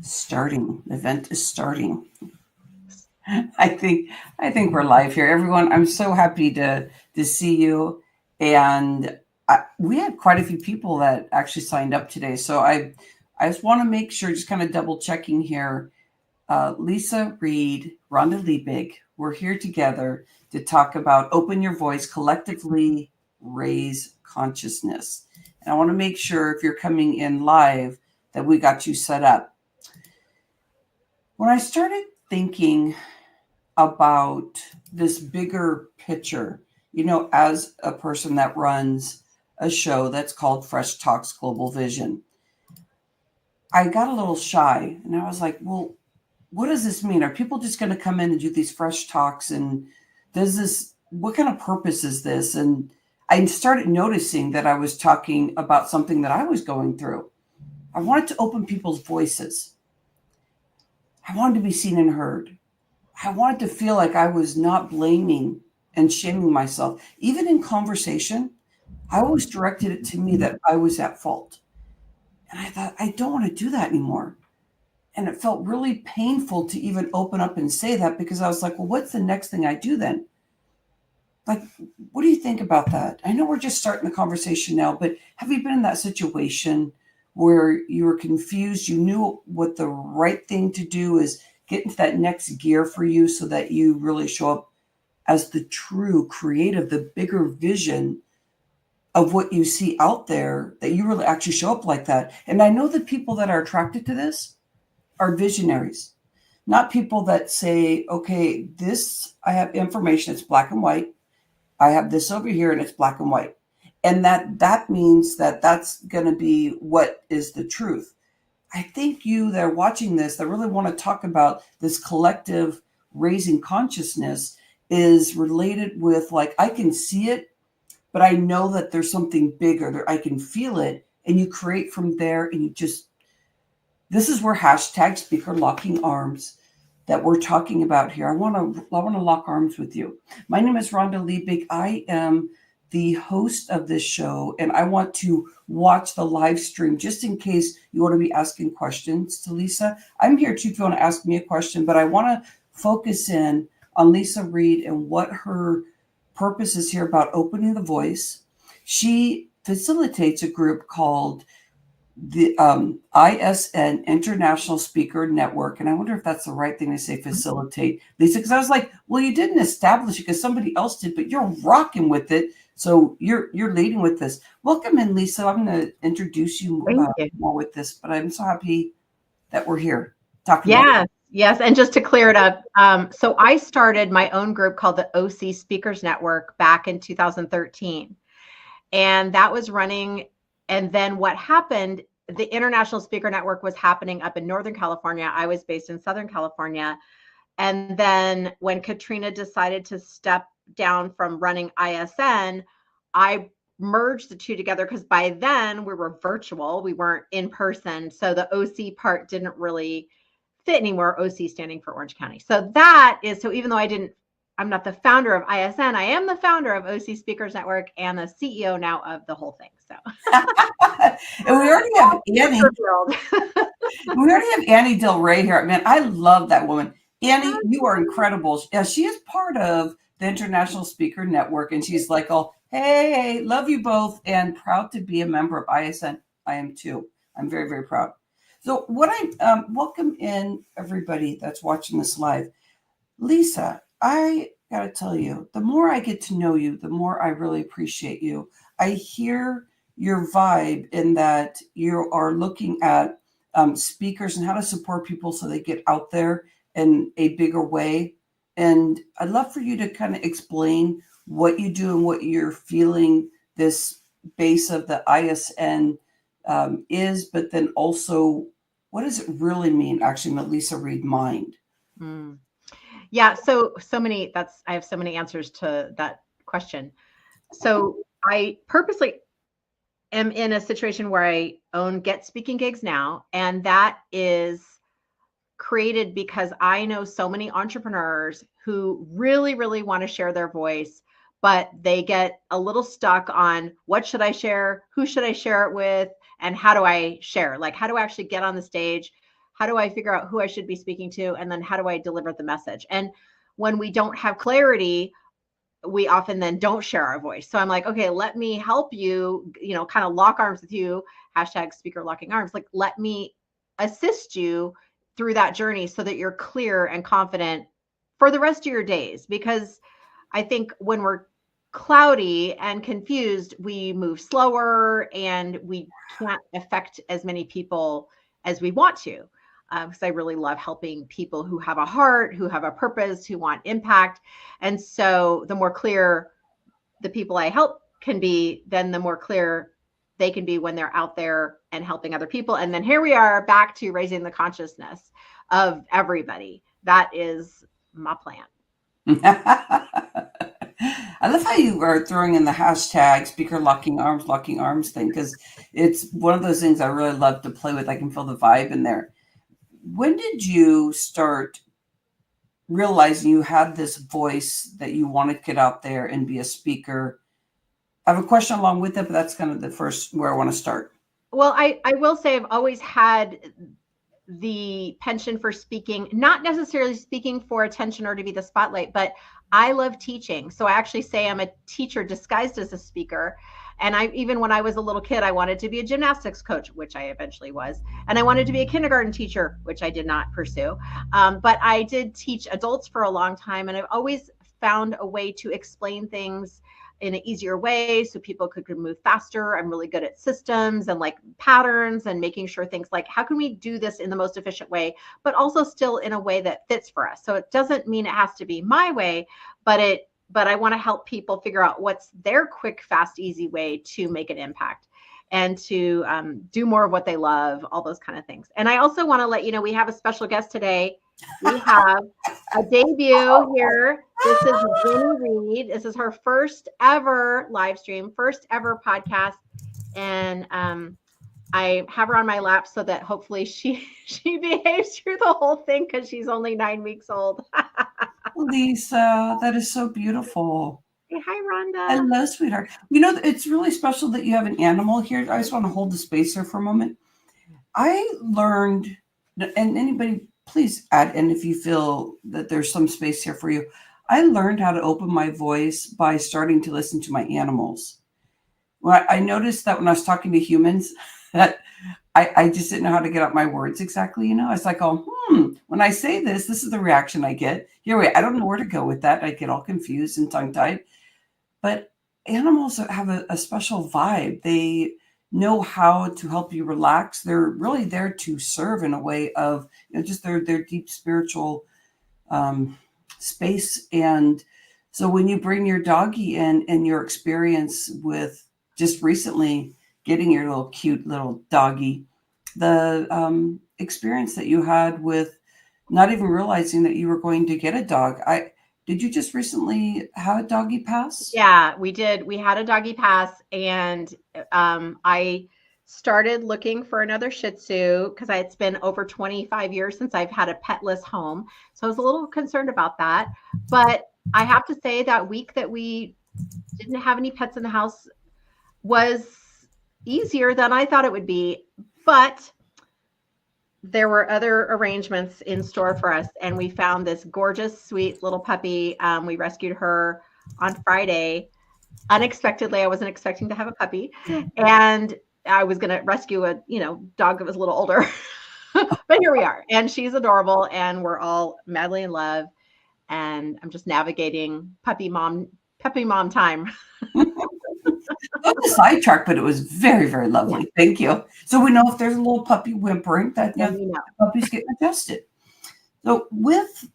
Starting. The event is starting. I think I think we're live here, everyone. I'm so happy to see you, and we had quite a few people that actually signed up today. So I just want to make sure, just kind of double checking here. Leisa Reid, Rhonda Liebig, we're here together to talk about open your voice, collectively raise consciousness. And I want to make sure if you're coming in live that we got you set up. When I started thinking about this bigger picture, as a person that runs a show that's called Fresh Talks Global Vision, I got a little shy and I was like, well, what does this mean? Are people just going to come in and do these fresh talks? And what kind of purpose is this? And I started noticing that I was talking about something that I was going through. I wanted to open people's voices. I wanted to be seen and heard. I wanted to feel like I was not blaming and shaming myself. Even in conversation, I always directed it to me that I was at fault. And I thought, I don't want to do that anymore. And it felt really painful to even open up and say that, because I was like, well, what's the next thing I do then? Like, what do you think about that? I know we're just starting the conversation now, but have you been in that situation where you were confused? You knew what the right thing to do is, get into that next gear for you so that you really show up as the true creative, the bigger vision of what you see out there, that you really actually show up like that. And I know the people that are attracted to this are visionaries, not people that say, okay, this, I have information, it's black and white. I have this over here and it's black and white. And that means that that's going to be what is the truth. I think you that are watching this, that really want to talk about this collective raising consciousness, is related with, like, I can see it, but I know that there's something bigger there. I can feel it. And you create from there, and this is where hashtag speaker locking arms that we're talking about here. I want to lock arms with you. My name is Rhonda Liebig. I am the host of this show, and I want to watch the live stream just in case you want to be asking questions to Leisa. I'm here too if you want to ask me a question, but I want to focus in on Leisa Reid and what her purpose is here about opening the voice. She facilitates a group called the ISN, International Speaker Network. And I wonder if that's the right thing to say, facilitate, Leisa, because I was like, well, you didn't establish it because somebody else did, but you're rocking with it. So you're leading with this. Welcome in, Leisa. I'm going to introduce you more with this, but I'm so happy that we're here talking about it. Yes. And just to clear it up, so I started my own group called the OC Speakers Network back in 2013. And that was running. And then what happened, the International Speaker Network was happening up in Northern California. I was based in Southern California. And then when Katrina decided to step down from running ISN, I merged the two together, because by then we were virtual, we weren't in person. So the OC part didn't really fit anymore, OC standing for Orange County. So even though I'm not the founder of ISN, I am the founder of OC Speakers Network and the CEO now of the whole thing. So and we already have Annie. We already have Annie Del Rey here. Man, I love that woman. Annie, you are incredible. Yeah, she is part of the International Speaker Network, and she's like, oh, hey, love you both, and proud to be a member of ISN. I am too. I'm very, very proud. So welcome in everybody that's watching this live. Leisa, I got to tell you, the more I get to know you, the more I really appreciate you. I hear your vibe in that you are looking at speakers and how to support people so they get out there in a bigger way. And I'd love for you to kind of explain what you do and what you're feeling this base of the ISN is, but then also, what does it really mean, actually, in the Leisa Reid mind? Yeah, so many, I have so many answers to that question. So I purposely am in a situation where I get speaking gigs now, and that is created because I know so many entrepreneurs who really, really want to share their voice, but they get a little stuck on what should I share, who should I share it with, and how do I share? Like, how do I actually get on the stage? how do I figure out who I should be speaking to? And then how do I deliver the message? And when we don't have clarity, we often then don't share our voice. So I'm like, okay, let me help you, kind of lock arms with you, hashtag speaker locking arms. Like, let me assist you through that journey so that you're clear and confident for the rest of your days. Because I think when we're cloudy and confused, we move slower and we can't affect as many people as we want to. Because I really love helping people who have a heart, who have a purpose, who want impact. And so the more clear the people I help can be, then the more clear they can be when they're out there and helping other people. And then here we are back to raising the consciousness of everybody. That is my plan. I love how you are throwing in the hashtag speaker locking arms thing, because it's one of those things I really love to play with. I can feel the vibe in there. When did you start realizing you had this voice that you want to get out there and be a speaker? I have a question along with it, but that's kind of the first where I want to start. Well, I will say I've always had the penchant for speaking, not necessarily speaking for attention or to be the spotlight, but I love teaching. So I actually say I'm a teacher disguised as a speaker. And even when I was a little kid, I wanted to be a gymnastics coach, which I eventually was. And I wanted to be a kindergarten teacher, which I did not pursue. But I did teach adults for a long time. And I've always found a way to explain things in an easier way so people could move faster. I'm really good at systems and like patterns and making sure things like, how can we do this in the most efficient way, but also still in a way that fits for us. So it doesn't mean it has to be my way, but I want to help people figure out what's their quick, fast, easy way to make an impact and to do more of what they love, all those kind of things. And I also want to let you know, we have a special guest today. We have a debut here. This is Leisa Reid. This is her first ever live stream, first ever podcast. And I have her on my lap so that hopefully she behaves through the whole thing because she's only 9 weeks old. Leisa, that is so beautiful. Hey, hi, Rhonda. Hello, sweetheart. You know, it's really special that you have an animal here. I just want to hold the space here for a moment. I learned, and anybody, please add in if you feel that there's some space here for you. I learned how to open my voice by starting to listen to my animals. Well, I noticed that when I was talking to humans, that I just didn't know how to get out my words exactly. It's like, when I say this is the reaction I get. I don't know where to go with that. I get all confused and tongue-tied. But animals have a special vibe. They know how to help you relax. They're really there to serve in a way of just their deep spiritual space. And so when you bring your doggy in and your experience with just recently getting your little cute little doggy, the experience that you had with not even realizing that you were going to get a dog. Did you just recently have a doggy pass? Yeah, we did. We had a doggy pass, and I started looking for another Shih Tzu because it's been over 25 years since I've had a petless home. So I was a little concerned about that. But I have to say that week that we didn't have any pets in the house was easier than I thought it would be. But there were other arrangements in store for us, and we found this gorgeous, sweet little puppy. We rescued her on Friday. Unexpectedly, I wasn't expecting to have a puppy, and I was going to rescue a dog that was a little older. But here we are, and she's adorable, and we're all madly in love. And I'm just navigating puppy mom time. Not a sidetrack, but it was very, very lovely. Yeah. Thank you. So we know if there's a little puppy whimpering, that the puppy's getting adjusted. So with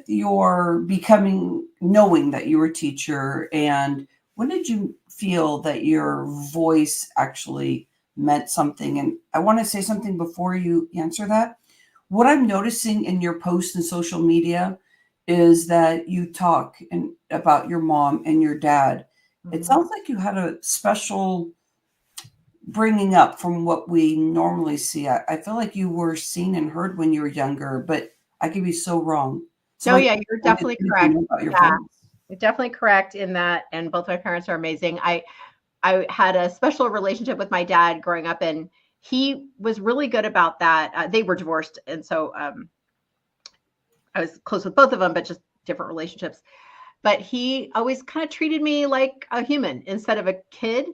your knowing that you were a teacher, and when did you feel that your voice actually meant something? And I want to say something before you answer that. What I'm noticing in your posts and social media is that you talk about your mom and your dad. It sounds like you had a special bringing up from what we normally see. I feel like you were seen and heard when you were younger, but I could be so wrong. So yeah, you're definitely correct. Yeah, you're definitely correct in that. And both my parents are amazing. I had a special relationship with my dad growing up, and he was really good about that. They were divorced. And so I was close with both of them, but just different relationships. But he always kind of treated me like a human instead of a kid.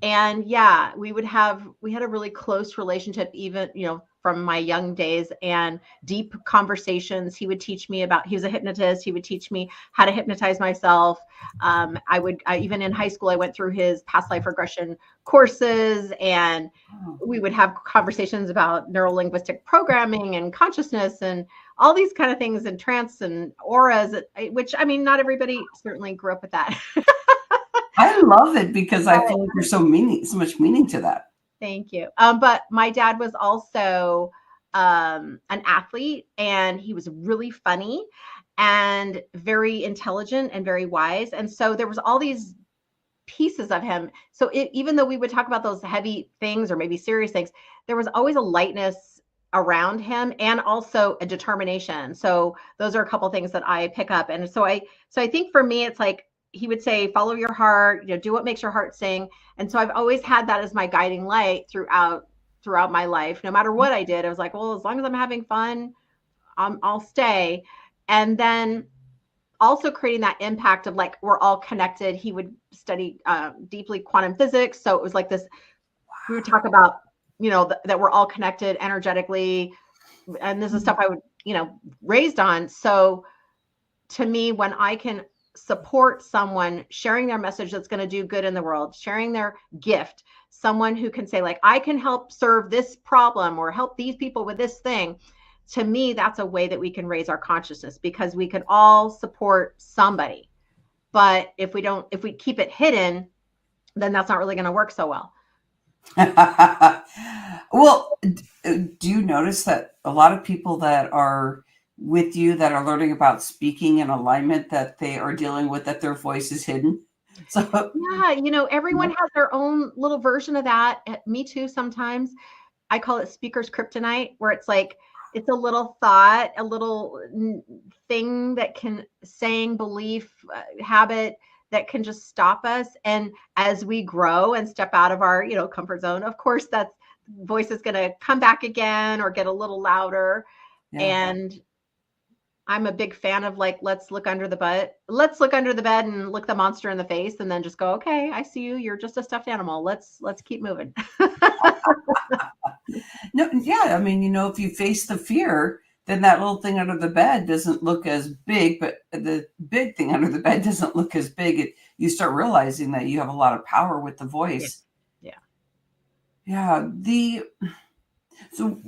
And yeah, we had a really close relationship, even, from my young days, and deep conversations. He would teach me he was a hypnotist. He would teach me how to hypnotize myself. Even in high school, I went through his past life regression courses, and we would have conversations about neuro-linguistic programming and consciousness and all these kind of things, and trance and auras, which, I mean, not everybody certainly grew up with that. I love it because I feel like there's so much meaning to that. Thank you. But my dad was also an athlete, and he was really funny and very intelligent and very wise. And so there was all these pieces of him. So even though we would talk about those heavy things or maybe serious things, there was always a lightness around him, and also a determination. So those are a couple things that I pick up. And so I think for me, it's like, he would say, follow your heart, do what makes your heart sing. And so I've always had that as my guiding light throughout my life. No matter what I did, I was like, well, as long as I'm having fun, I'll stay. And then also creating that impact of like, we're all connected. He would study deeply quantum physics. So it was like this, we would talk about, that we're all connected energetically. And this is stuff I would, raised on. So to me, when I can support someone sharing their message that's going to do good in the world, sharing their gift, someone who can say like, I can help serve this problem or help these people with this thing. To me, that's a way that we can raise our consciousness, because we can all support somebody. But if we keep it hidden, then that's not really going to work so well. Well, do you notice that a lot of people that are with you, that are learning about speaking and alignment, that they are dealing with that their voice is hidden? So yeah, everyone has their own little version of that. Me too. Sometimes I call it speaker's kryptonite, where it's like, it's a little thought, a little thing that can saying, belief, habit that can just stop us. And as we grow and step out of our, comfort zone, of course, that voice is going to come back again or get a little louder. Yeah. And I'm a big fan of like, let's look under the bed and look the monster in the face, and then just go, okay, I see you. You're just a stuffed animal. Let's keep moving. No, yeah. I mean, if you face the fear, then that little thing under the bed doesn't look as big, but the big thing under the bed doesn't look as big. You start realizing that you have a lot of power with the voice. Yeah. So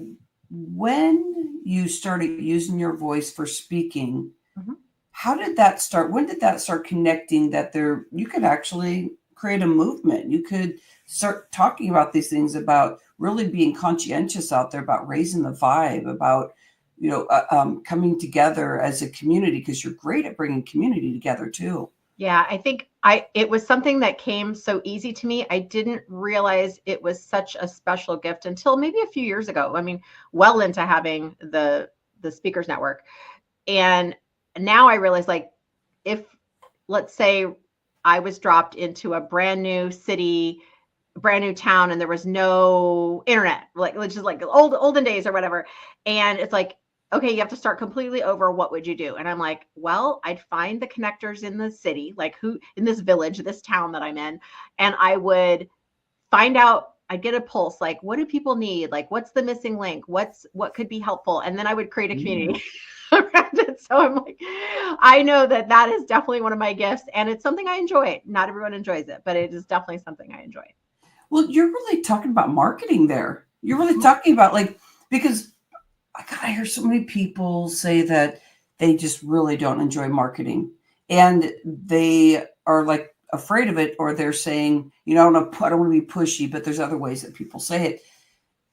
when you started using your voice for speaking, how did that start? When did that start connecting that you could actually create a movement? You could start talking about these things, about really being conscientious out there, about raising the vibe, about, coming together as a community, because you're great at bringing community together too. Yeah, I think it was something that came so easy to me. I didn't realize it was such a special gift until maybe a few years ago. I mean, well into having the Speakers Network. And now I realize, like, if, let's say, I was dropped into a brand new city, brand new town, and there was no internet, like just like olden days or whatever. And it's like, okay, you have to start completely over. What would you do? And I'm like, well, I'd find the connectors in the city, like who in this village, this town that I'm in. And I would find out, I'd get a pulse, like, what do people need? Like, what's the missing link? What could be helpful? And then I would create a community around it. So I'm like, I know that is definitely one of my gifts, and it's something I enjoy. Not everyone enjoys it, but it is definitely something I enjoy. Well, you're really talking about marketing there. You're really talking about, like, because I hear so many people say that they just really don't enjoy marketing, and they are like afraid of it, or they're saying, I don't want to be pushy, but there's other ways that people say it.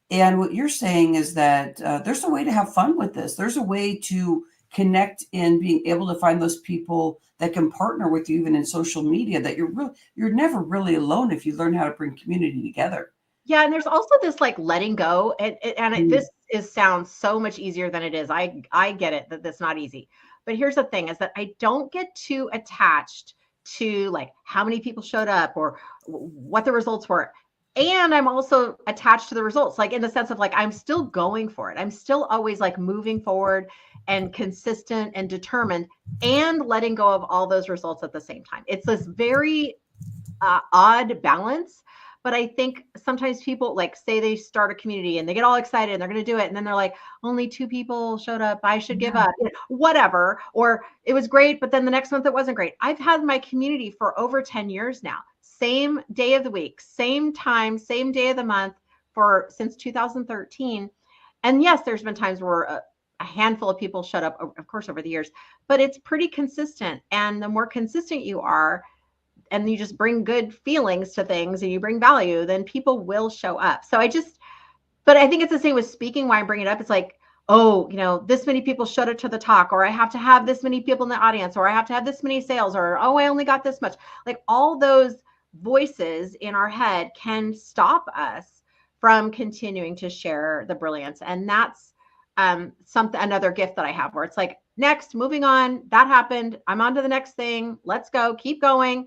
And what you're saying is that there's a way to have fun with this. There's a way to connect in being able to find those people that can partner with you, even in social media, that you're never really alone if you learn how to bring community together. Yeah. And there's also this like letting go. And this sounds so much easier than it is. I get it that that's not easy. But here's the thing, is that I don't get too attached to like how many people showed up or what the results were. And I'm also attached to the results, like in the sense of like, I'm still going for it. I'm still always like moving forward and consistent and determined and letting go of all those results at the same time. It's this very odd balance. But I think sometimes people like say they start a community and they get all excited and they're going to do it. And then they're like, only 2 people showed up. I should give up, whatever. Or it was great, but then the next month it wasn't great. I've had my community for over 10 years now. Same day of the week, same time, same day of the month since 2013. And yes, there's been times where a handful of people shut up, of course, over the years, but it's pretty consistent. And the more consistent you are, and you just bring good feelings to things and you bring value, then people will show up. So but I think it's the same with speaking. Why I bring it up, it's like, oh, this many people showed up to the talk, or I have to have this many people in the audience, or I have to have this many sales, or, oh, I only got this much. Like all those voices in our head can stop us from continuing to share the brilliance. And that's another gift that I have, where it's like, next, moving on, that happened, I'm on to the next thing, let's go, keep going.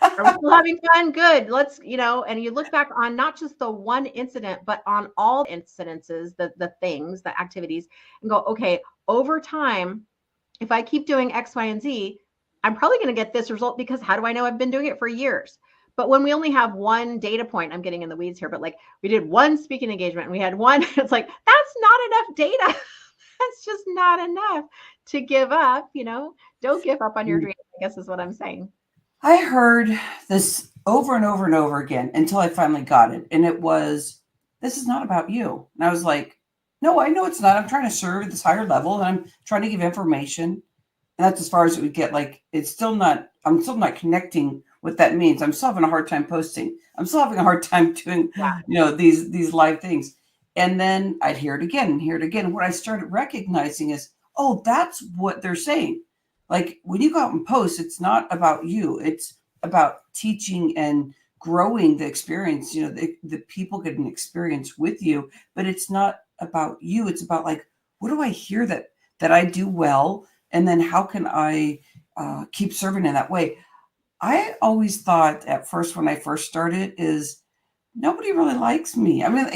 Are we still having fun? Good. Let's, and you look back on not just the one incident, but on all incidences, the things, the activities, and go, okay, over time, if I keep doing X, Y, and Z, I'm probably going to get this result, because how do I know? I've been doing it for years. But when we only have one data point, I'm getting in the weeds here, but like we did one speaking engagement and we had one, it's like, that's not enough data. That's just not enough to give up, don't give up on your dreams, I guess is what I'm saying. I heard this over and over and over again until I finally got it. And it was, this is not about you. And I was like, no, I know it's not. I'm trying to serve at this higher level and I'm trying to give information. And that's as far as it would get. Like, I'm still not connecting what that means. I'm still having a hard time posting. I'm still having a hard time doing, these live things. And then I'd hear it again and hear it again. What I started recognizing is, oh, that's what they're saying. Like when you go out and post, it's not about you. It's about teaching and growing the experience. The people get an experience with you, but it's not about you. It's about like, what do I hear that I do well? And then how can I keep serving in that way? I always thought at first when I first started is nobody really likes me. I mean,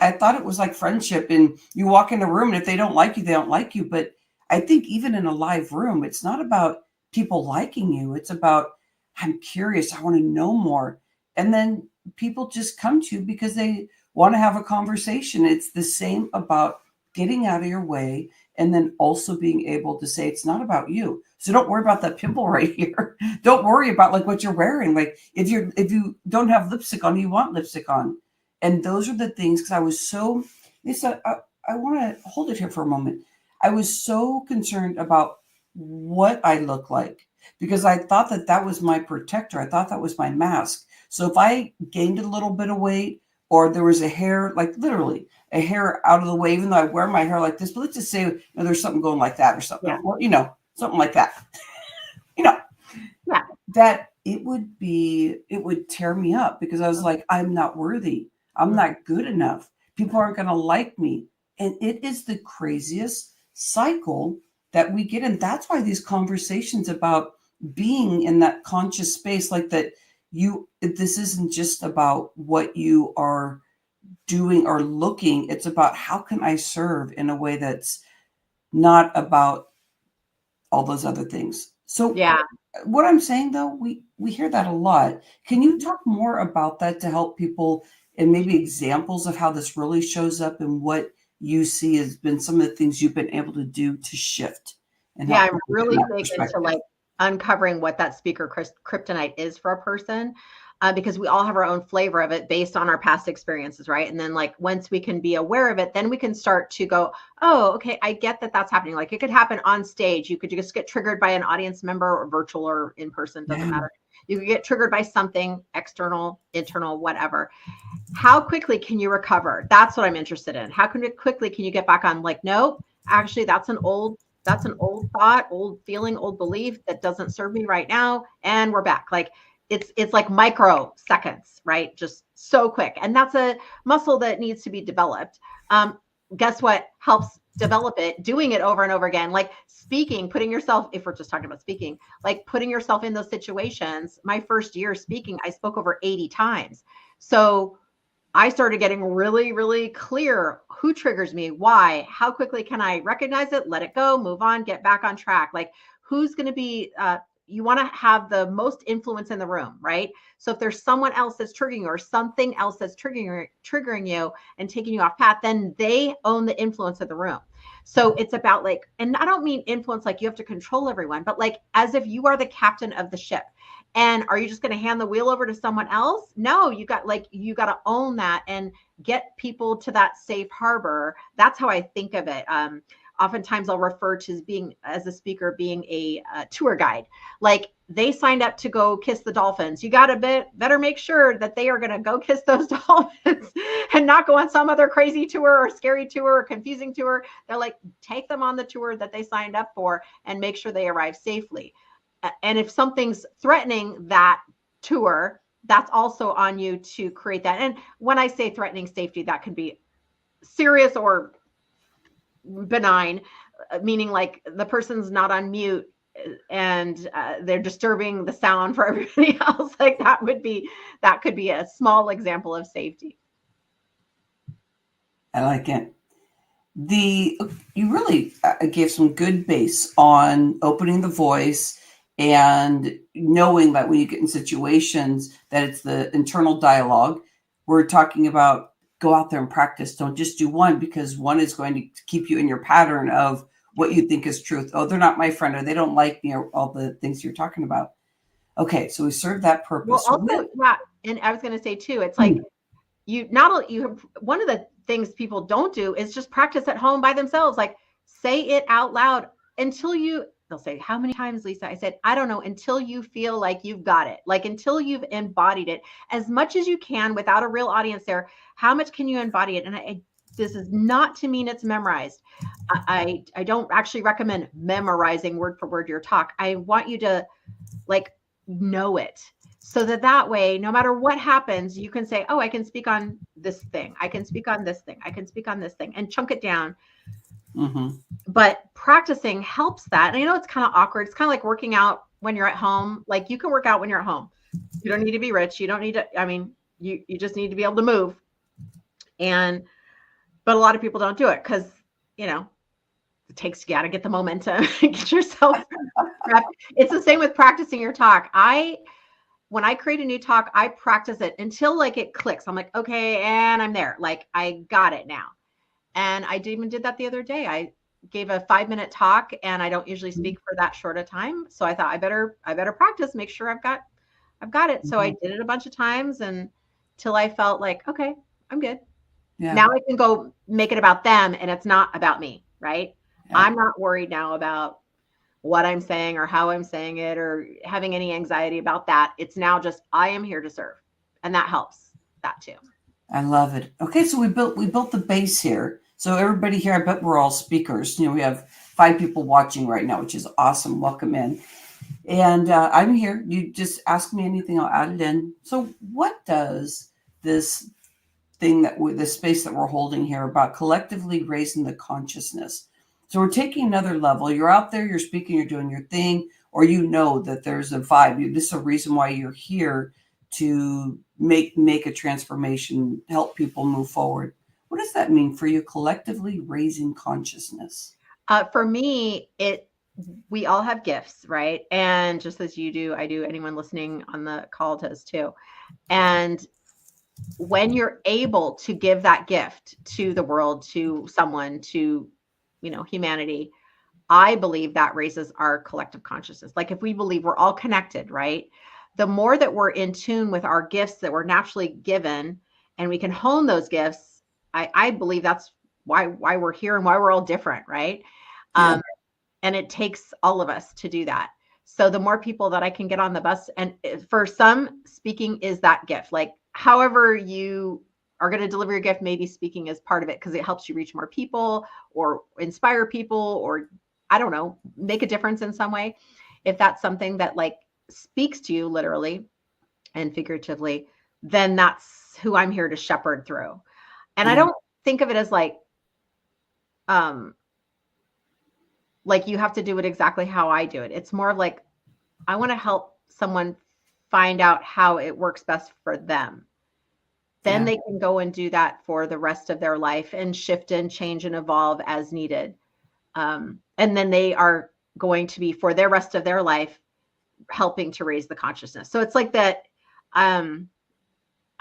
I thought it was like friendship and you walk in a room and if they don't like you, they don't like you. But I think even in a live room, it's not about people liking you. It's about, I'm curious. I want to know more. And then people just come to you because they want to have a conversation. It's the same about getting out of your way and then also being able to say, it's not about you. So don't worry about that pimple right here. Don't worry about like what you're wearing. Like if you don't have lipstick on, you want lipstick on. And those are the things, because I was so, Lisa, I want to hold it here for a moment. I was so concerned about what I look like because I thought that was my protector. I thought that was my mask. So if I gained a little bit of weight or there was a hair, like literally a hair out of the way, even though I wear my hair like this, but let's just say there's something going like that or something, or, something like that, that it would tear me up because I was like, I'm not worthy. I'm not good enough. People aren't going to like me. And it is the craziest cycle that we get in. That's why these conversations about being in that conscious space, like that, this isn't just about what you are doing or looking. It's about how can I serve in a way that's not about all those other things. So what I'm saying though, we hear that a lot. Can you talk more about that to help people and maybe examples of how this really shows up and what you see has been some of the things you've been able to do to shift? And I'm really big into like uncovering what that speaker kryptonite is for a person, because we all have our own flavor of it based on our past experiences, right? And then like once we can be aware of it, then we can start to go, oh, okay, I get that that's happening. Like it could happen on stage. You could just get triggered by an audience member or virtual or in person, doesn't matter. You could get triggered by something external, internal, whatever. How quickly can you recover? That's what I'm interested in. How quickly can you get back on like, no, actually that's an old thought, old feeling, old belief that doesn't serve me right now. And we're back. Like it's like microseconds, right? Just so quick. And that's a muscle that needs to be developed. Guess what helps develop it? Doing it over and over again, like speaking, putting yourself, if we're just talking about speaking, like putting yourself in those situations. My first year speaking, I spoke over 80 times. So I started getting really, really clear who triggers me, why, how quickly can I recognize it, let it go, move on, get back on track. Like who's going to be, you want to have the most influence in the room, right? So if there's someone else that's triggering you or something else that's triggering you and taking you off path, then they own the influence of the room. So it's about like, and I don't mean influence like you have to control everyone, but like as if you are the captain of the ship. And are you just going to hand the wheel over to someone else? No, you got to own that and get people to that safe harbor. That's how I think of it. Oftentimes I'll refer to being as a speaker, being a tour guide. Like they signed up to go kiss the dolphins. You got to better make sure that they are going to go kiss those dolphins and not go on some other crazy tour or scary tour or confusing tour. They're like, take them on the tour that they signed up for and make sure they arrive safely. And if something's threatening that tour, that's also on you to create that. And when I say threatening safety, that could be serious or benign, meaning like the person's not on mute and they're disturbing the sound for everybody else. Like that could be a small example of safety. I like it. You really gave some good base on opening the voice and knowing that when you get in situations that it's the internal dialogue. We're talking about go out there and practice. Don't just do one, because one is going to keep you in your pattern of what you think is truth. Oh, they're not my friend, or they don't like me, or all the things you're talking about. Okay, so we serve that purpose. Well, also, yeah, and I was going to say too, it's like you have one of the things people don't do is just practice at home by themselves. Like say it out loud until they'll say, how many times, Leisa? I said, I don't know, until you feel like you've got it, like until you've embodied it as much as you can without a real audience there. How much can you embody it? And this is not to mean it's memorized. I don't actually recommend memorizing word for word your talk. I want you to like know it. So that way, no matter what happens, you can say, oh, I can speak on this thing. I can speak on this thing. I can speak on this thing, and chunk it down. Mm-hmm. But practicing helps that. And I know it's kind of awkward. It's kind of like working out when you're at home. Like you can work out when you're at home. You don't need to be rich. You don't need to, I mean, you just need to be able to move. But a lot of people don't do it because, it takes, you got to get the momentum, get yourself prepped. It's the same with practicing your talk. When I create a new talk, I practice it until like it clicks. I'm like, okay, and I'm there. Like I got it now. And I even did that the other day. I gave a 5-minute talk, and I don't usually speak for that short a time. So I thought I better practice, make sure I've got it. So I did it a bunch of times until I felt like, okay, I'm good. Yeah. Now I can go make it about them, and it's not about me, right? Yeah. I'm not worried now about what I'm saying or how I'm saying it or having any anxiety about that. It's now just, I am here to serve. And that helps that too. I love it. Okay. So we built the base here. So everybody here, I bet we're all speakers. We have 5 people watching right now, which is awesome. Welcome in. And I'm here. You just ask me anything, I'll add it in. So what does this thing this space that we're holding here about collectively raising the consciousness? So we're taking another level. You're out there, you're speaking, you're doing your thing, or that there's a vibe. This is a reason why you're here, to make a transformation, help people move forward. What does that mean for you, collectively raising consciousness? For me, we all have gifts, right? And just as you do, I do, anyone listening on the call does too. And when you're able to give that gift to the world, to someone, to humanity, I believe that raises our collective consciousness. Like if we believe we're all connected, right? The more that we're in tune with our gifts that we're naturally given, and we can hone those gifts, I believe that's why we're here and why we're all different, right? Yeah. And it takes all of us to do that. So the more people that I can get on the bus, and for some, speaking is that gift. Like however you are going to deliver your gift, maybe speaking is part of it because it helps you reach more people or inspire people, or I don't know, make a difference in some way. If that's something that like speaks to you literally and figuratively, then that's who I'm here to shepherd through. And I don't think of it as like you have to do it exactly how I do it. It's more like I want to help someone find out how it works best for them. then they can go and do that for the rest of their life and shift and change and evolve as needed. And then they are going to be, for their rest of their life, helping to raise the consciousness. So it's like that.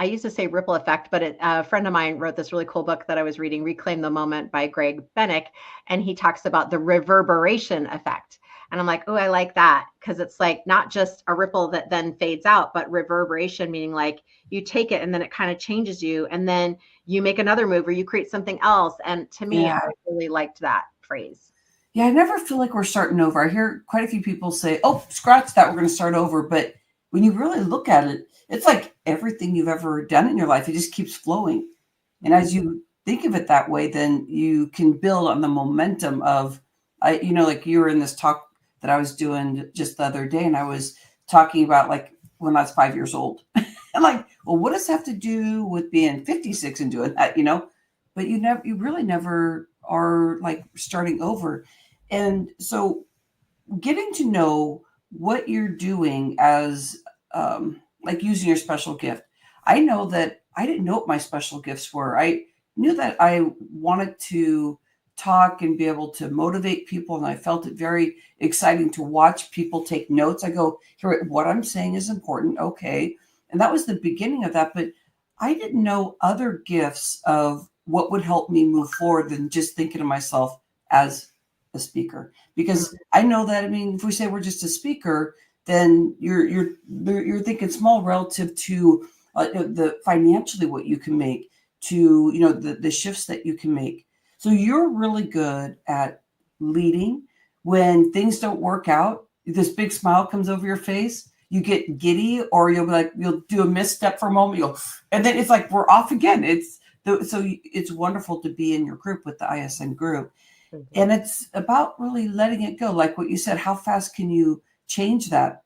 I used to say ripple effect, but a friend of mine wrote this really cool book that I was reading, Reclaim the Moment by Greg Bennick. And he talks about the reverberation effect. And I'm like, oh, I like that. Because it's like not just a ripple that then fades out, but reverberation, meaning like you take it and then it kind of changes you. And then you make another move or you create something else. And to me, I really liked that phrase. Yeah, I never feel like we're starting over. I hear quite a few people say, oh, scratch that, we're going to start over. But when you really look at it, it's like everything you've ever done in your life, it just keeps flowing. And as you think of it that way, then you can build on the momentum of, like you were in this talk that I was doing just the other day, and I was talking about like when I was 5 years old. And like, well, what does that have to do with being 56 and doing that, But you really never are like starting over. And so getting to know what you're doing as like using your special gift. I know that I didn't know what my special gifts were. I knew that I wanted to talk and be able to motivate people. And I felt it very exciting to watch people take notes. I go, here, what I'm saying is important. Okay. And that was the beginning of that. But I didn't know other gifts of what would help me move forward than just thinking of myself as a speaker. Because I know that, if we say we're just a speaker, then you're thinking small relative to the financially what you can make, to the shifts that you can make. So you're really good at leading. When things don't work out, this big smile comes over your face. You get giddy, or you'll do a misstep for a moment, and then it's like we're off again. So it's wonderful to be in your group with the ISN group. And it's about really letting it go. Like what you said, how fast can you change that?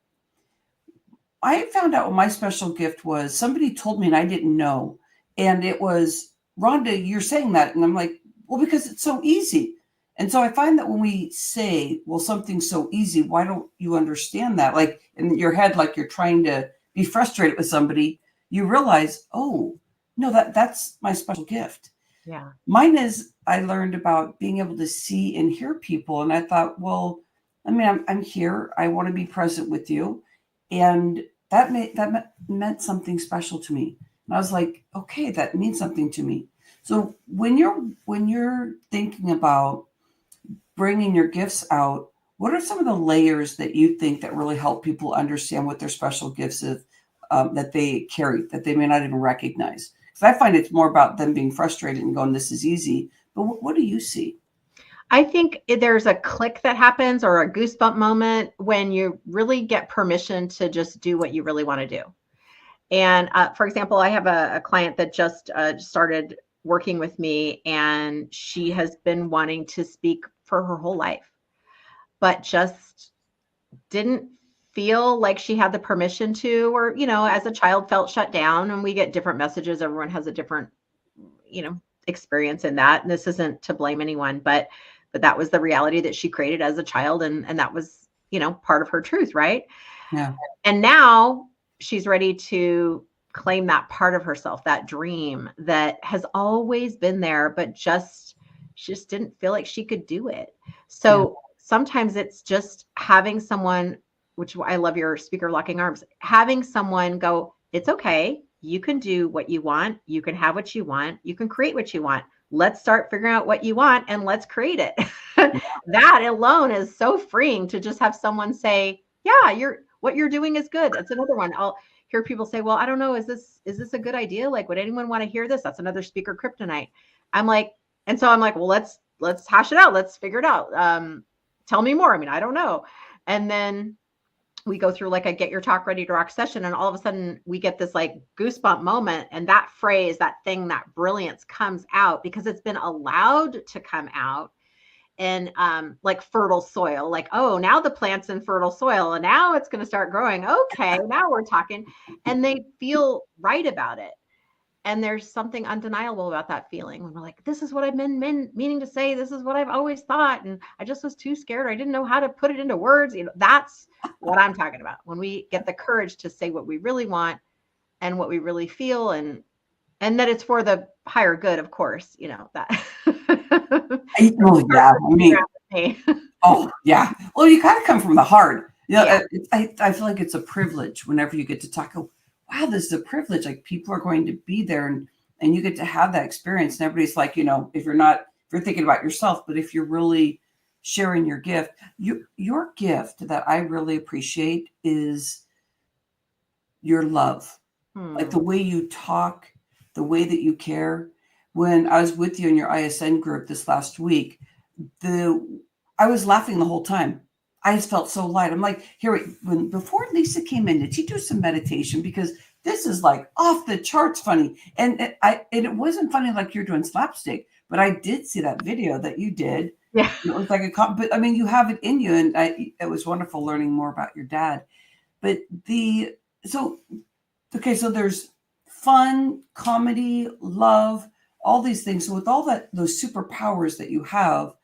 I found out what my special gift was. Somebody told me and I didn't know. And it was, Rhonda, you're saying that. And I'm like, well, because it's so easy. And so I find that when we say, well, something's so easy, why don't you understand that? Like in your head, like you're trying to be frustrated with somebody, you realize, oh, no, that's my special gift. Yeah. Mine is, I learned about being able to see and hear people. And I thought, well, I'm here. I want to be present with you. And that meant something special to me. And I was like, okay, that means something to me. So when you're thinking about bringing your gifts out, what are some of the layers that you think that really help people understand what their special gifts is, that they carry, that they may not even recognize? Because I find it's more about them being frustrated and going, this is easy. But what do you see? I think there's a click that happens or a goosebump moment when you really get permission to just do what you really want to do. And for example, I have a client that just started working with me, and she has been wanting to speak for her whole life, but just didn't feel like she had the permission to, or, as a child felt shut down. And we get different messages. Everyone has a different, experience in that. And this isn't to blame anyone, but that was the reality that she created as a child. And that was, part of her truth. Right. Yeah. And now she's ready to claim that part of herself, that dream that has always been there, but just didn't feel like she could do it. So sometimes it's just having someone, which I love your speaker locking arms, having someone go, it's okay. You can do what you want. You can have what you want. You can create what you want. Let's start figuring out what you want and let's create it. That alone is so freeing, to just have someone say, yeah, what you're doing is good. That's another one. I'll hear people say, well, I don't know, is this a good idea? Like, would anyone want to hear this? That's another speaker kryptonite. I'm like, well, let's hash it out. Let's figure it out. Tell me more. I don't know. And then we go through like a get your talk ready to rock session. And all of a sudden we get this like goosebump moment. And that phrase, that thing, that brilliance comes out because it's been allowed to come out in like fertile soil. Like, oh, now the plant's in fertile soil and now it's going to start growing. Okay, now we're talking. And they feel right about it. And there's something undeniable about that feeling when we're like, this is what I've been meaning to say. This is what I've always thought. And I just was too scared. I didn't know how to put it into words. That's what I'm talking about. When we get the courage to say what we really want and what we really feel, and And that it's for the higher good, of course, you know, that. Oh, yeah. I mean, oh, yeah. Well, you kind of come from the heart. You know, I feel like it's a privilege whenever you get to talk. Oh, wow, this is a privilege. Like people are going to be there and you get to have that experience. And everybody's like, you know, if you're thinking about yourself, but if you're really sharing your gift, your gift that I really appreciate is your love. Like the way you talk, the way that you care. When I was with you in your ISN group this last week, I was laughing the whole time. I just felt so light. I'm like, here, wait, before Leisa came in, did she do some meditation? Because this is like off the charts funny. And it wasn't funny like you're doing slapstick, but I did see that video that you did. Yeah. It was like but I mean, you have it in you. And it was wonderful learning more about your dad. But so there's fun, comedy, love, all these things. So with all those superpowers that you have,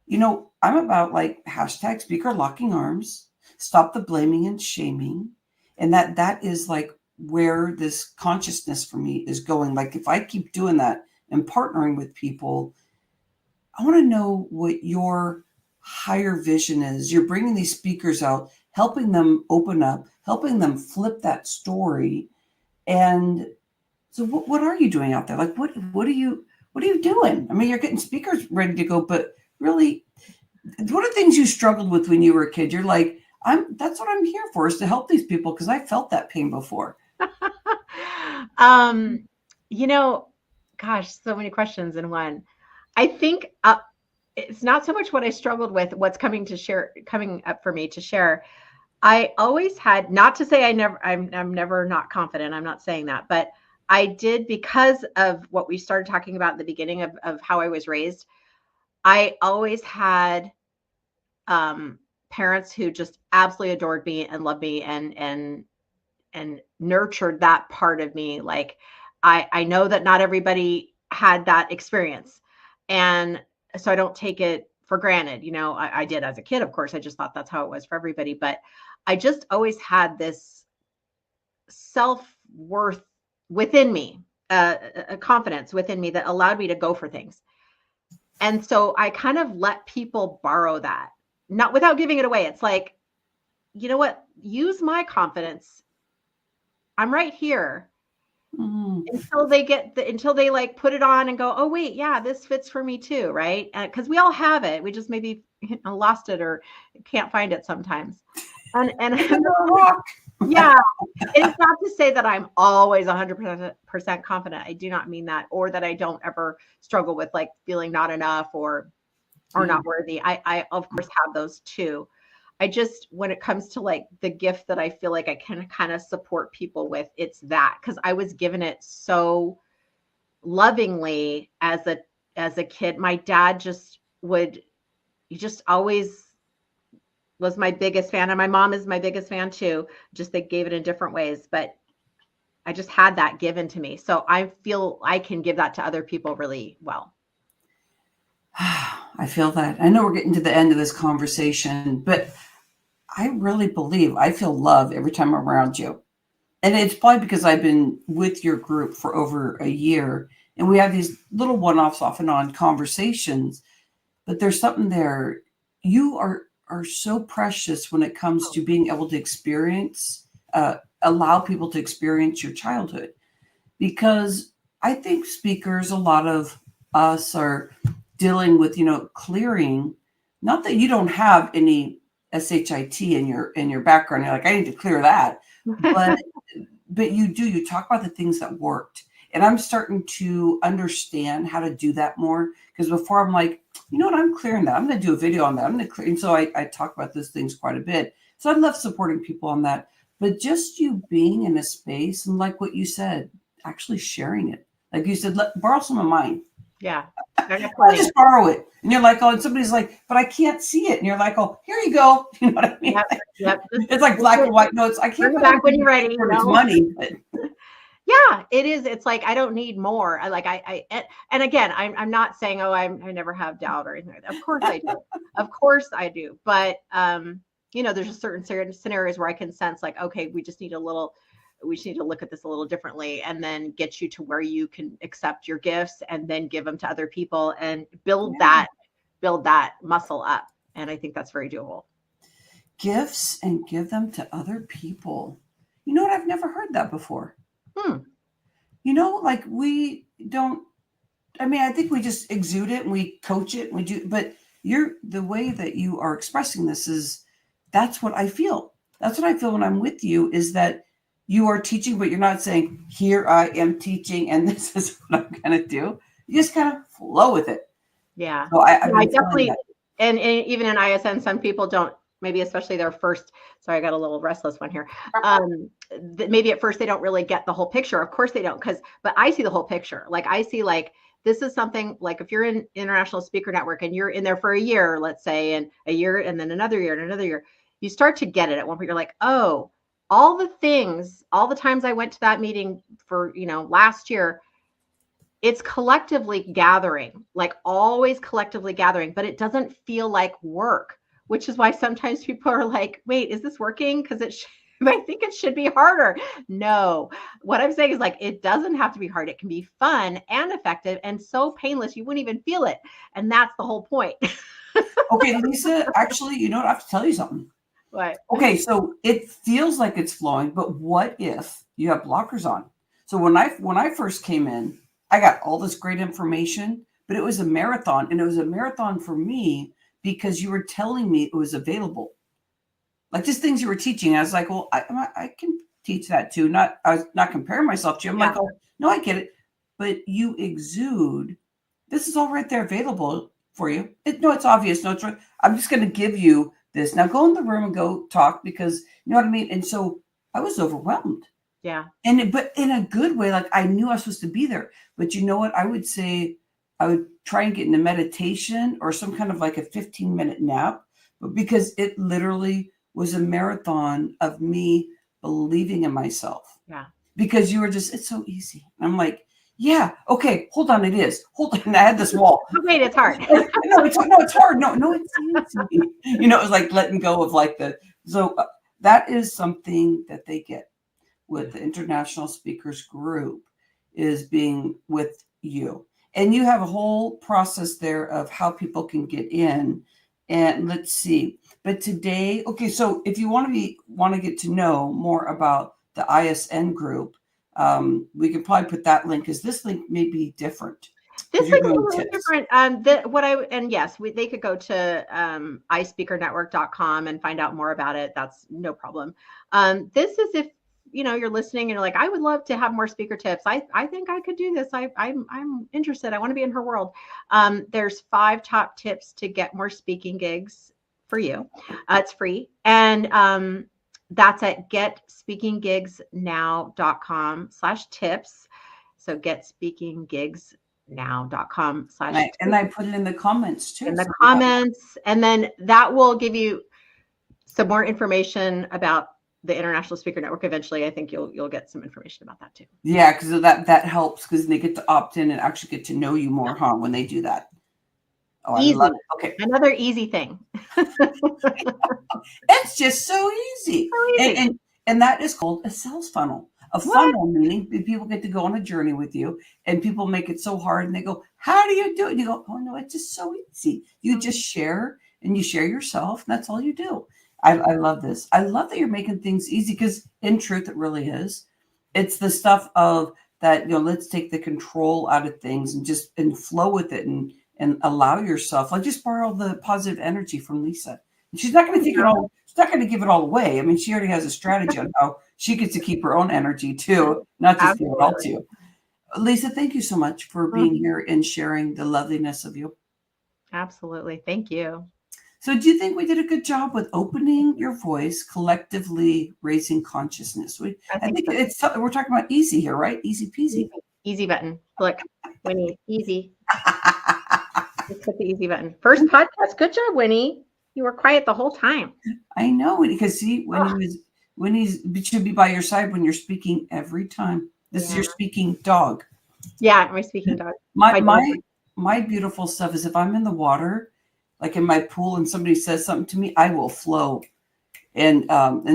you know, I'm about like hashtag speaker locking arms, stop the blaming and shaming. And that is like where this consciousness for me is going. Like if I keep doing that and partnering with people, I want to know what your higher vision is. You're bringing these speakers out, helping them open up, helping them flip that story. And so what are you doing out there? Like, what are you doing? I mean, you're getting speakers ready to go, but really, what are things you struggled with when you were a kid? You're like, that's what I'm here for, is to help these people, because I felt that pain before. You know, gosh, so many questions in one. I think it's not so much what I struggled with, what's coming up for me to share. I always had, not to say I'm never not confident. I'm not saying that, but I did, because of what we started talking about in the beginning of how I was raised. I always had parents who just absolutely adored me and loved me and nurtured that part of me. Like I know that not everybody had that experience. And so I don't take it for granted. You know, I did as a kid, of course. I just thought that's how it was for everybody. But I just always had this self-worth within me, a confidence within me that allowed me to go for things. And so I kind of let people borrow that, not without giving it away. It's like, you know what? Use my confidence. I'm right here. Until they like put it on and go, oh wait, yeah, this fits for me too, right? Because we all have it. We just maybe lost it or can't find it sometimes. And yeah, it's not to say that I'm always 100% confident. I do not mean that, or that I don't ever struggle with like feeling not enough or not worthy. I of course have those too. I just, when it comes to like the gift that I feel like I can kind of support people with, it's that, because I was given it so lovingly as a kid. My dad he just always was my biggest fan, and my mom is my biggest fan too. Just they gave it in different ways, but I just had that given to me. So I feel I can give that to other people really well. I feel that. I know we're getting to the end of this conversation, but I really believe I feel love every time I'm around you. And it's probably because I've been with your group for over a year, and we have these little one-offs off and on conversations, but there's something there. You are so precious when it comes to being able to experience, allow people to experience your childhood. Because I think speakers, a lot of us are dealing with, clearing, not that you don't have any SHIT in your background. You're like, I need to clear that. But you talk about the things that worked. And I'm starting to understand how to do that more, because before I'm like, you know what, I'm clearing that. I'm going to do a video on that. I'm going to clear. And so I talk about those things quite a bit. So I love supporting people on that. But just you being in a space and like what you said, actually sharing it. Like you said, borrow some of mine. Yeah. I'll just borrow it. And you're like, oh, and somebody's like, but I can't see it. And you're like, oh, here you go. You know what I mean? Yep. It's like black and white notes. I can't bring it back when you're ready. It's money. But. Yeah, it is. It's like, I don't need more. And again, I'm not saying, oh, I never have doubt or anything like that. Of course I do. Of course I do. But, there's just certain scenarios where I can sense like, okay, we just need a little, we just need to look at this a little differently, and then get you to where you can accept your gifts and then give them to other people and build that muscle up. And I think that's very doable. Gifts and give them to other people. You know what? I've never heard that before. Like we don't, I think we just exude it and we coach it and we do, but the way that you are expressing this is, that's what I feel. That's what I feel when I'm with you, is that you are teaching, but you're not saying, here I am teaching and this is what I'm going to do. You just kind of flow with it. Yeah. So I definitely, and even in ISN, some people don't, maybe especially their first, sorry, I got a little restless one here. Maybe at first they don't really get the whole picture. Of course they don't, but I see the whole picture. Like I see, like, this is something, like if you're in International Speaker Network and you're in there for a year, let's say, and a year, and then another year and another year, you start to get it at one point. You're like, oh, all the times I went to that meeting for, last year, it's collectively gathering, like always collectively gathering, but it doesn't feel like work, which is why sometimes people are like, wait, is this working? Because I think it should be harder. No, what I'm saying is, like, it doesn't have to be hard. It can be fun and effective and so painless you wouldn't even feel it. And that's the whole point. Okay, Leisa, actually, I have to tell you something. What? Okay, so it feels like it's flowing, but what if you have blockers on? So when I first came in, I got all this great information, but it was a marathon, and it was a marathon for me because you were telling me it was available. Like just things you were teaching. I was like, well, I can teach that too. I was not comparing myself to you. I'm like, oh, no, I get it. But you exude, this is all right there available for you. It's obvious. No, it's right. I'm just going to give you this. Now go in the room and go talk, because you know what I mean? And so I was overwhelmed. Yeah. But in a good way, like I knew I was supposed to be there. But you know what? I would say I would try and get into meditation or some kind of like a 15-minute nap, but because it literally was a marathon of me believing in myself. Yeah. Because you were just, it's so easy. I'm like, yeah, okay, hold on, it is. Hold on, I had this wall. Wait, it's hard. No, it's hard. No, it's easy. It was like letting go of like so that is something that they get with the International Speakers Group, is being with you. And you have a whole process there of how people can get in. And let's see. But today, okay, so if you want to get to know more about the ISN group, we could probably put that link, because this link may be different. This link is a little different. Yes, they could go to ispeakernetwork.com and find out more about it. That's no problem. This is if you're listening and you're like, I would love to have more speaker tips. I think I could do this. I'm interested. I want to be in her world. There's 5 top tips to get more speaking gigs for you. It's free. And that's at getspeakinggigsnow.com/tips. So getspeakinggigsnow.com/tips. And I put it in the comments too. In the comments. And then that will give you some more information about the International Speaker Network. Eventually, I think you'll get some information about that too. Yeah, because that helps, because they get to opt in and actually get to know you more, when they do that. Oh, easy. I love it. Okay. Another easy thing. It's just so easy. So easy. And that is called a sales funnel. A funnel meaning people get to go on a journey with you, and people make it so hard and they go, how do you do it? And you go, oh no, it's just so easy. You just share, and you share yourself, and that's all you do. I love this. I love that you're making things easy, because in truth, it really is. It's the stuff of that, let's take the control out of things and flow with it and allow yourself, like just borrow the positive energy from Leisa. And she's not going to take it all. She's not going to give it all away. I mean, she already has a strategy on how she gets to keep her own energy too, not just give it all to you. Leisa, thank you so much for being here and sharing the loveliness of you. Absolutely. Thank you. So do you think we did a good job with opening your voice, collectively raising consciousness? I think we're talking about easy here, right? Easy peasy. Easy button. Look, Winnie, easy. Let's hit the easy button. First podcast. Good job, Winnie. You were quiet the whole time. I know, because see, Winnie should be by your side when you're speaking every time. This is your speaking dog. Yeah, my speaking dog. My beautiful stuff is, if I'm in the water, like in my pool, and somebody says something to me, I will flow. And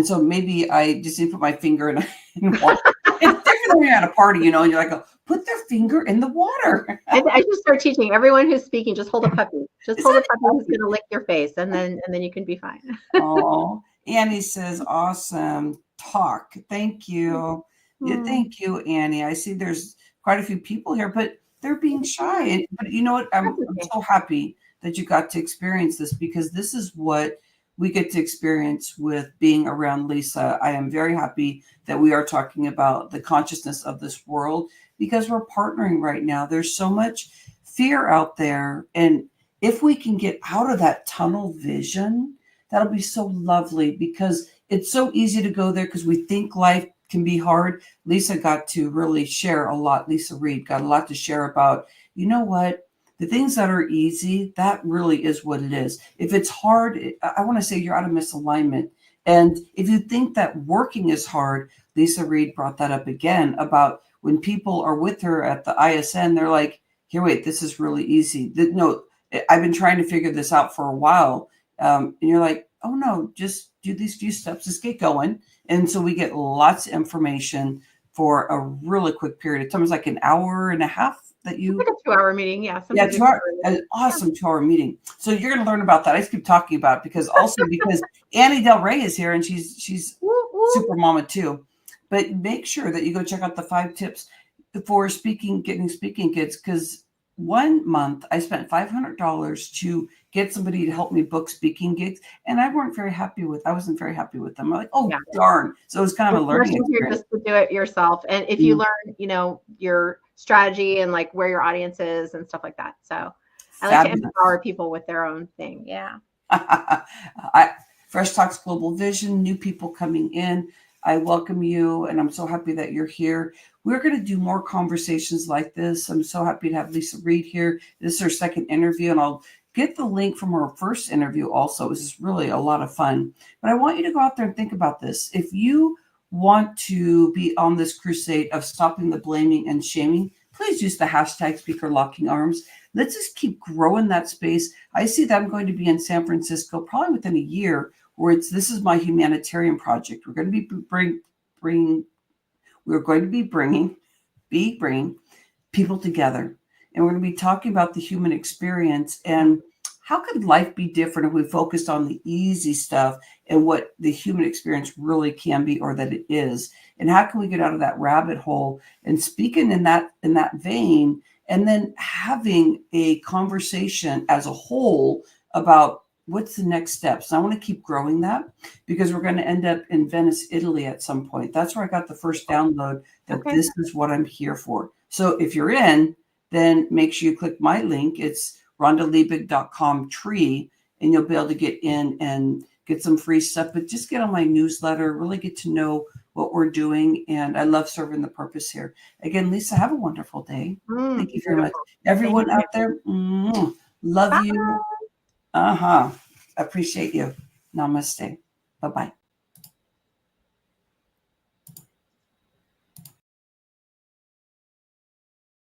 so maybe I just need to put my finger in in water. It's different when you're at a party, and you're like, put their finger in the water. I just start teaching everyone who's speaking, just hold a puppy. Just Is hold a that puppy who's going to lick your face, and then you can be fine. Oh, Annie says, awesome talk. Thank you. Yeah, thank you, Annie. I see there's quite a few people here, but they're being shy. But you know what? I'm so happy that you got to experience this, because this is what we get to experience with being around Leisa. I am very happy that we are talking about the consciousness of this world, because we're partnering right now. There's so much fear out there. And if we can get out of that tunnel vision, that'll be so lovely, because it's so easy to go there because we think life can be hard. Leisa got to really share a lot. Leisa Reid got a lot to share about, you know what? The things that are easy, that really is what it is. If it's hard, I want to say you're out of misalignment. And if you think that working is hard, Leisa Reid brought that up again about when people are with her at the ISN, they're like, here, wait, this is really easy. No, I've been trying to figure this out for a while. And you're like, oh no, just do these few steps, just get going. And so we get lots of information for a really quick period of time. It's like an hour and a half that you. It's like a 2-hour meeting, yeah. Yeah, 2 hour, an awesome 2-hour meeting. So you're going to learn about that. I just keep talking about it because Annie Del Rey is here, and she's super mama too. But make sure that you go check out the 5 tips for getting speaking gigs, because 1 month I spent $500 to get somebody to help me book speaking gigs, and I wasn't very happy with them. I'm like, oh, yeah. Darn. So it was kind of a learning experience. Just to do it yourself. And if you learn, your strategy and like where your audience is and stuff like that. So I like to empower people with their own thing. Yeah. Fresh Talks Global Vision, new people coming in. I welcome you, and I'm so happy that you're here. We're going to do more conversations like this. I'm so happy to have Leisa Reid here. This is her second interview, and I'll get the link from her first interview also. It was really a lot of fun. But I want you to go out there and think about this. If you want to be on this crusade of stopping the blaming and shaming, please use the hashtag Speaker Locking Arms. Let's just keep growing that space. I see that I'm going to be in San Francisco probably within a year, where this is my humanitarian project. We're going to be bringing people together, and we're going to be talking about the human experience and how could life be different if we focused on the easy stuff and what the human experience really can be, or that it is, and how can we get out of that rabbit hole and speaking in that vein, and then having a conversation as a whole about what's the next steps. I want to keep growing that, because we're going to end up in Venice, Italy at some point. That's where I got the first download that This is what I'm here for. So if you're in, then make sure you click my link. It's rhondaliebig.com/tree, and you'll be able to get in and get some free stuff, but just get on my newsletter, really get to know what we're doing. And I love serving the purpose here. Again, Leisa, have a wonderful day. Thank you very much. Everyone out there, love you. Appreciate you. Namaste. Bye-bye.